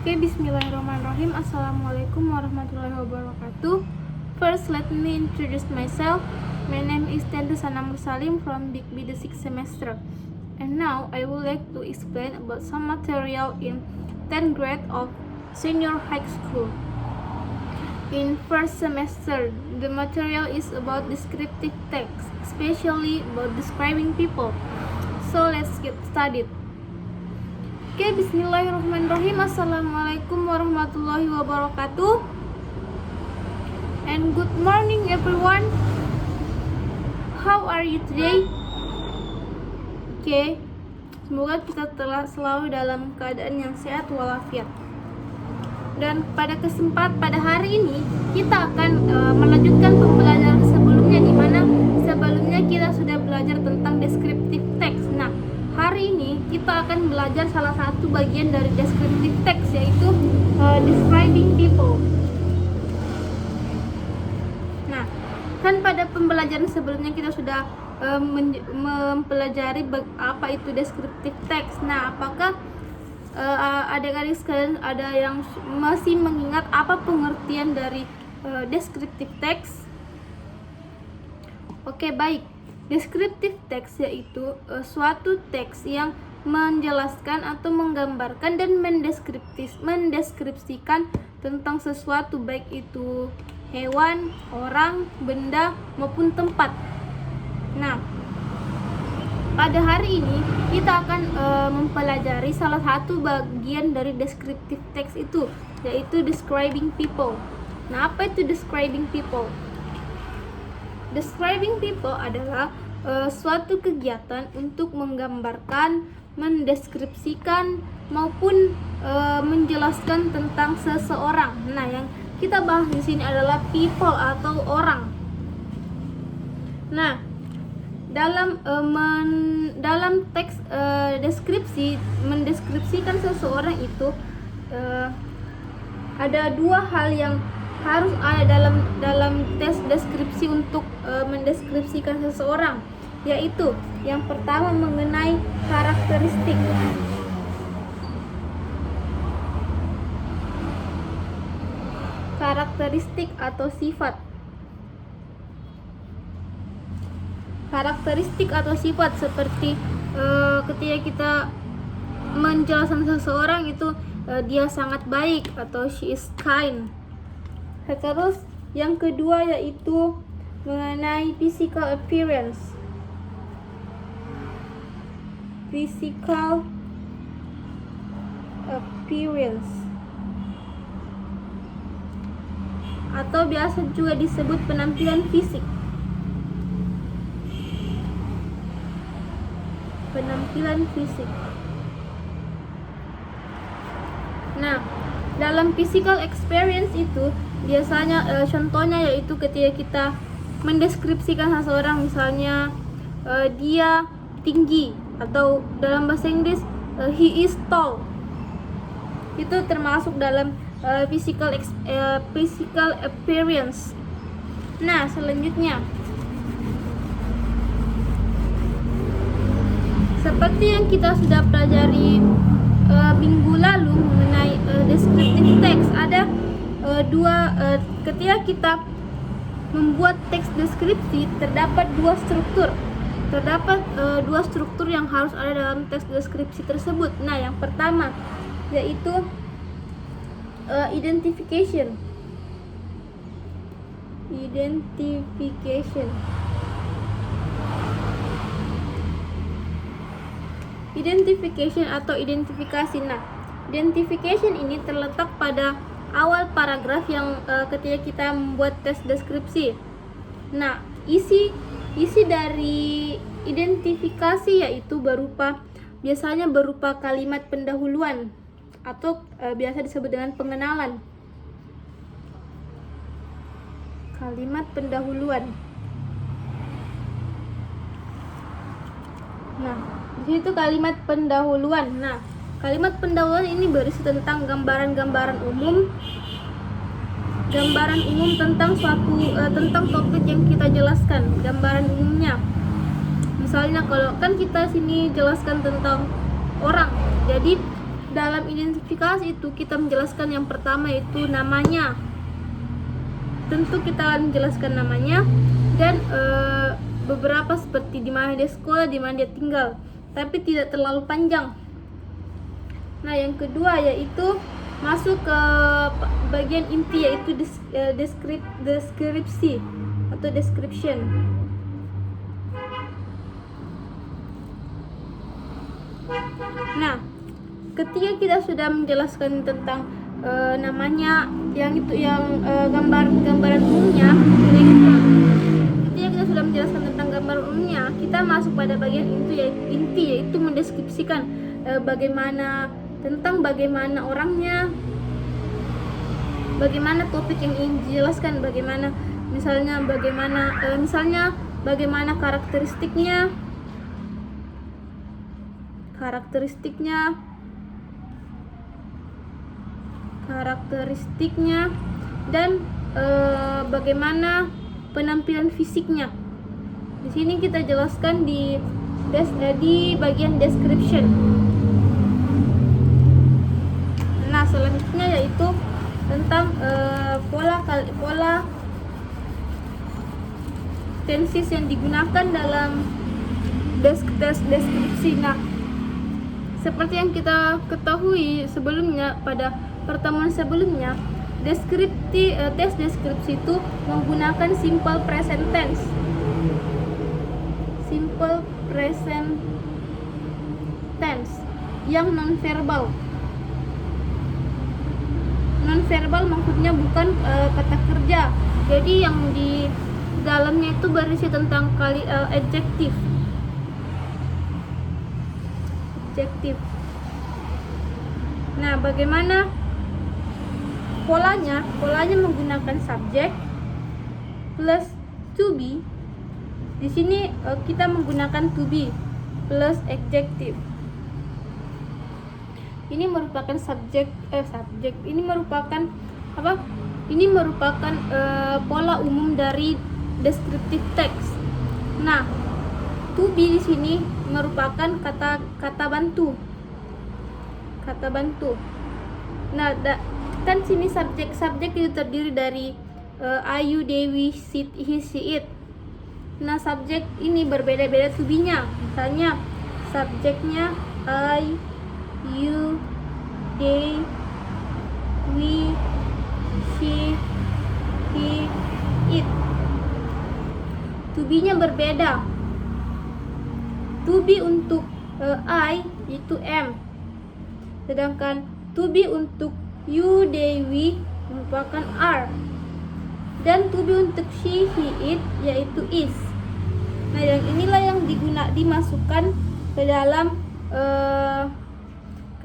Oke, bismillahirrahmanirrahim. Assalamualaikum warahmatullahi wabarakatuh. First, let me introduce myself. My name is Tendu Sanam Salim from Big B the 6th semester. And now, I would like to explain about some material in 10th grade of senior high school. In first semester, the material is about descriptive text, especially about describing people. So, let's get started. Oke, bismillahirrahmanirrahim. Assalamualaikum warahmatullahi wabarakatuh. And good morning everyone. How are you today? Oke, semoga kita telah selalu dalam keadaan yang sehat walafiat. Dan pada hari ini kita akan melanjutkan pembelajaran sebelumnya, di mana sebelumnya kita sudah belajar tentang descriptive text. Nah, hari ini kita akan belajar salah satu bagian dari descriptive text, yaitu describing people. Nah, kan pada pembelajaran sebelumnya kita sudah mempelajari apa itu descriptive text. Nah, apakah adik-adik sekalian ada yang masih mengingat apa pengertian dari descriptive text? Oke, baik. Descriptive text yaitu suatu teks yang menjelaskan atau menggambarkan dan mendeskripsikan tentang sesuatu, baik itu hewan, orang, benda, maupun tempat. Nah, pada hari ini kita akan mempelajari salah satu bagian dari descriptive text itu, yaitu describing people. Nah, apa itu describing people? Describing people adalah suatu kegiatan untuk menggambarkan, mendeskripsikan maupun menjelaskan tentang seseorang. Nah, yang kita bahas di sini adalah people atau orang. Nah, dalam teks deskripsi, mendeskripsikan seseorang itu ada dua hal yang harus ada dalam tes deskripsi untuk mendeskripsikan seseorang, yaitu yang pertama mengenai karakteristik. Karakteristik atau sifat. Karakteristik atau sifat seperti ketika kita menjelaskan seseorang itu dia sangat baik atau she is kind. Terus yang kedua yaitu mengenai physical appearance. Physical appearance atau biasa juga disebut penampilan fisik. Penampilan fisik. Nah, dalam physical experience itu biasanya contohnya yaitu ketika kita mendeskripsikan seseorang, misalnya dia tinggi, atau dalam bahasa Inggris he is tall. Itu termasuk dalam physical appearance. Nah, selanjutnya seperti yang kita sudah pelajari minggu lalu mengenai descriptive text, ada ketika kita membuat teks deskripsi terdapat dua struktur yang harus ada dalam teks deskripsi tersebut. Nah, yang pertama yaitu identification. Identification atau identifikasi. Nah, identification ini terletak pada awal paragraf yang ketika kita membuat teks deskripsi. Nah, isi dari identifikasi yaitu biasanya berupa kalimat pendahuluan atau biasa disebut dengan pengenalan. Kalimat pendahuluan. Nah, di situ kalimat pendahuluan. Nah, kalimat pendahuluan ini berisi tentang gambaran umum tentang tentang topik yang kita jelaskan, gambaran umumnya. Misalnya kalau kan kita sini jelaskan tentang orang, jadi dalam identifikasi itu kita menjelaskan yang pertama itu namanya. Tentu kita menjelaskan namanya dan beberapa seperti di mana dia sekolah, di mana dia tinggal, tapi tidak terlalu panjang. Nah, yang kedua yaitu masuk ke bagian inti yaitu deskripsi atau description. Nah, ketika kita sudah menjelaskan tentang namanya, yang gambaran umumnya, ketika kita sudah menjelaskan tentang gambaran umumnya, kita masuk pada bagian inti yaitu mendeskripsikan bagaimana orangnya, bagaimana topik yang ingin dijelaskan, misalnya bagaimana karakteristiknya dan bagaimana penampilan fisiknya. Di sini kita jelaskan di bagian description. Nah, selanjutnya yaitu tentang pola tenses yang digunakan dalam deskripsi. Nah, seperti yang kita ketahui sebelumnya pada pertemuan sebelumnya, tes deskripsi itu menggunakan simple present tense. Simple present tense yang non-verbal. Non-verbal maksudnya bukan kata kerja. Jadi yang di dalamnya itu berisi tentang adjektif. Nah, bagaimana polanya? Polanya menggunakan subjek plus to be. Di sini kita menggunakan to be plus adjective. Ini merupakan subjek. Ini merupakan apa? Ini merupakan pola umum dari descriptive text. Nah, to be di sini merupakan kata bantu. Nah, kan sini subjek itu terdiri dari Ayu, Dewi, he, she, it. Nah, subjek ini berbeda-beda to be-nya. Misalnya subjeknya I, you, they, we, she, he, it. To be-nya berbeda. To be untuk I itu am. Sedangkan to be untuk you, they, we merupakan are. Dan to be untuk she, he, it yaitu is. Nah, yang inilah yang dimasukkan ke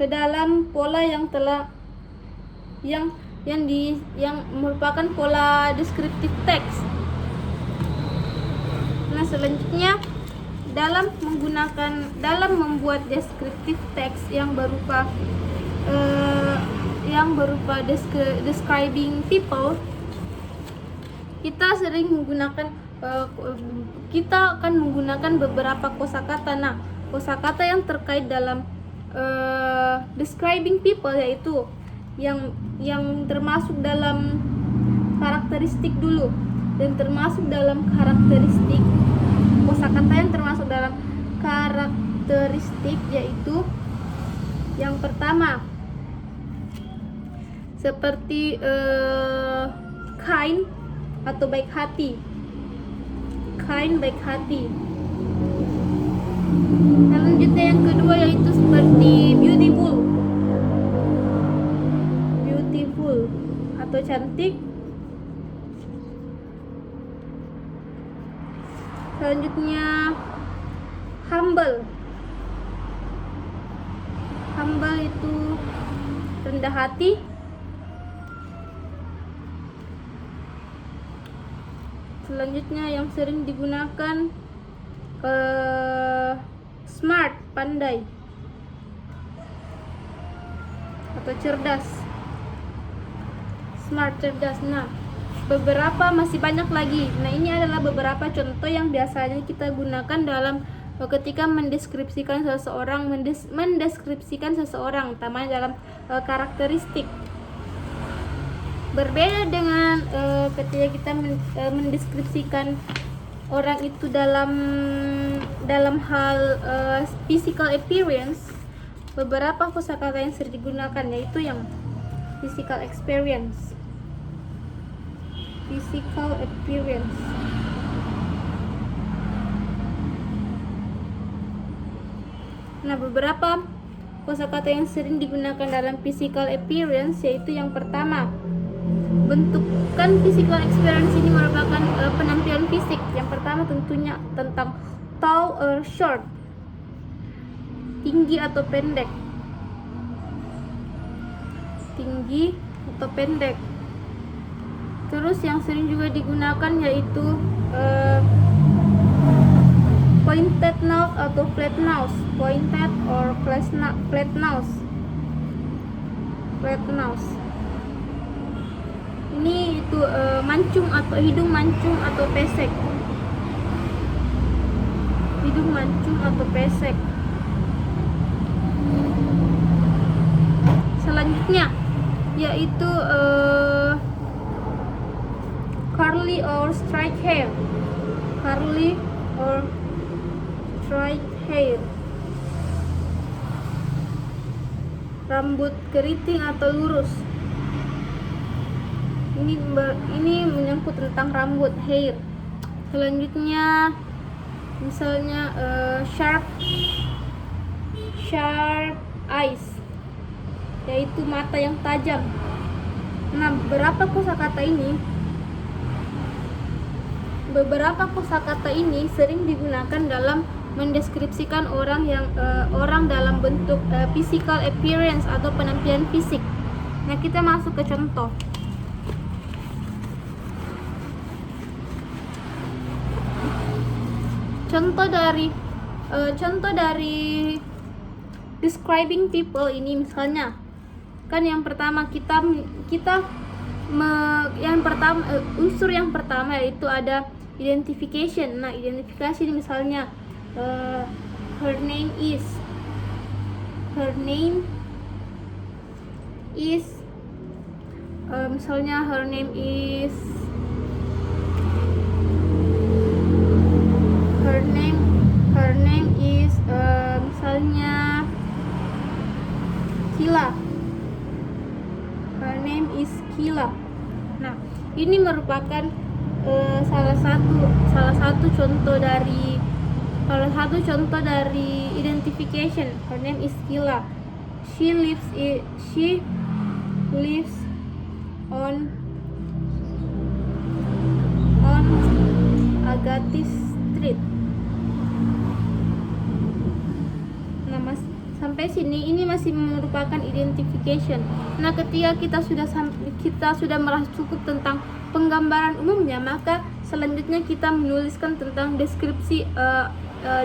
dalam pola yang merupakan pola descriptive text. Nah, selanjutnya dalam membuat descriptive text yang berupa describing people, kita akan menggunakan beberapa kosakata. Nah, kosakata yang terkait dalam describing people yaitu yang termasuk dalam karakteristik dulu, dan termasuk dalam karakteristik kosakata yang termasuk dalam karakteristik yaitu yang pertama seperti kind atau baik hati. Selanjutnya yang kedua yaitu seperti beautiful atau cantik. Selanjutnya humble itu rendah hati. Selanjutnya yang sering digunakan smart, pandai atau cerdas. Smart, cerdas. Nah, beberapa masih banyak lagi. Nah, ini adalah beberapa contoh yang biasanya kita gunakan dalam ketika mendeskripsikan seseorang, utamanya dalam karakteristik. Berbeda dengan ketika kita mendeskripsikan orang itu dalam hal physical appearance. Beberapa kosakata yang sering digunakan yaitu yang physical appearance. Nah, beberapa kosakata yang sering digunakan dalam physical appearance yaitu yang pertama, bentukan physical appearance ini merupakan penampilan fisik. Yang pertama tentunya tentang tall or short, tinggi atau pendek. Terus yang sering juga digunakan yaitu pointed nose atau flat nose. Pointed or flat nose. Ini itu mancung atau hidung mancung atau pesek. Selanjutnya yaitu curly or straight hair. Rambut keriting atau lurus. Ini menyangkut tentang rambut, hair. Selanjutnya misalnya sharp eyes, yaitu mata yang tajam. Nah, beberapa kosakata ini sering digunakan dalam mendeskripsikan orang dalam bentuk physical appearance atau penampilan fisik. Nah, kita masuk ke contoh. Contoh dari describing people ini misalnya, kan yang pertama unsur yang pertama yaitu ada identification. Nah, identifikasi misalnya her name is misalnya her name is misalnya Kila. Her name is Kila. Nah, ini merupakan salah satu contoh dari identification. Her name is Kila. She lives on Agatis Street. Nah, sampai sini ini masih merupakan identification. Nah, ketika kita sudah merasa cukup tentang penggambaran umumnya, maka selanjutnya kita menuliskan tentang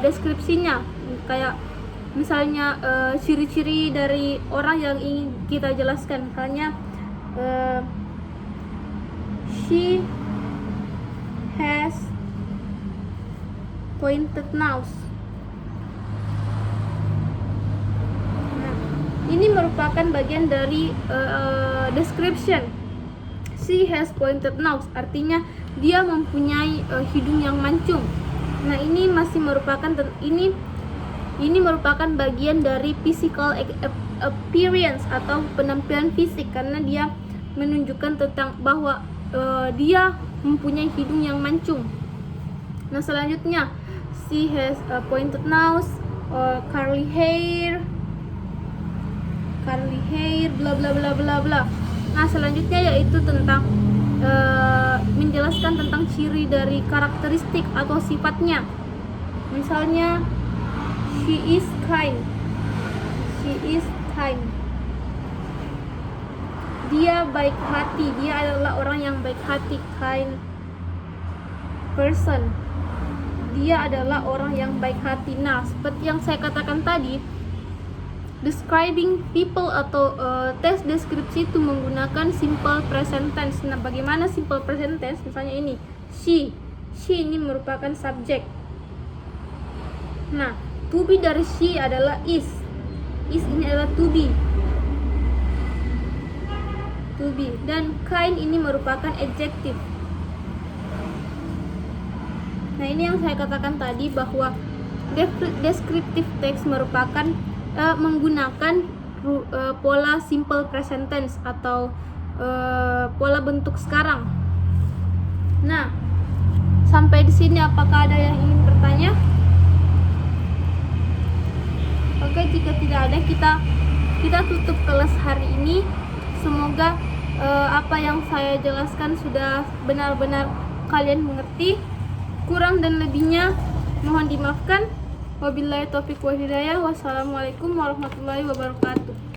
deskripsinya, kayak misalnya ciri-ciri dari orang yang ingin kita jelaskan. Misalnya she has pointed nose. Ini merupakan bagian dari description. She has pointed nose, artinya dia mempunyai hidung yang mancung. Nah, ini masih merupakan ini merupakan bagian dari physical appearance atau penampilan fisik, karena dia menunjukkan tentang bahwa dia mempunyai hidung yang mancung. Nah, selanjutnya she has a pointed nose or curly hair, bla bla bla bla bla. Nah, selanjutnya yaitu tentang menjelaskan tentang ciri dari karakteristik atau sifatnya. Misalnya she is kind. Dia baik hati, dia adalah orang yang baik hati, kind person. Dia adalah orang yang baik hati. Nah, seperti yang saya katakan tadi, describing people atau tes deskripsi itu menggunakan simple present tense. Nah, bagaimana simple present tense? Misalnya ini, she ini merupakan subjek. Nah, to be dari she adalah is. Is ini adalah to be. To be. Dan kind ini merupakan adjective. Nah, ini yang saya katakan tadi bahwa descriptive text merupakan menggunakan pola simple present tense atau pola bentuk sekarang. Nah, sampai di sini apakah ada yang ingin bertanya? Oke, jika tidak ada, kita tutup kelas hari ini. Semoga apa yang saya jelaskan sudah benar-benar kalian mengerti. Kurang dan lebihnya mohon dimaafkan. Wabillahi taufiq wal hidayah. Wassalamualaikum warahmatullahi wabarakatuh.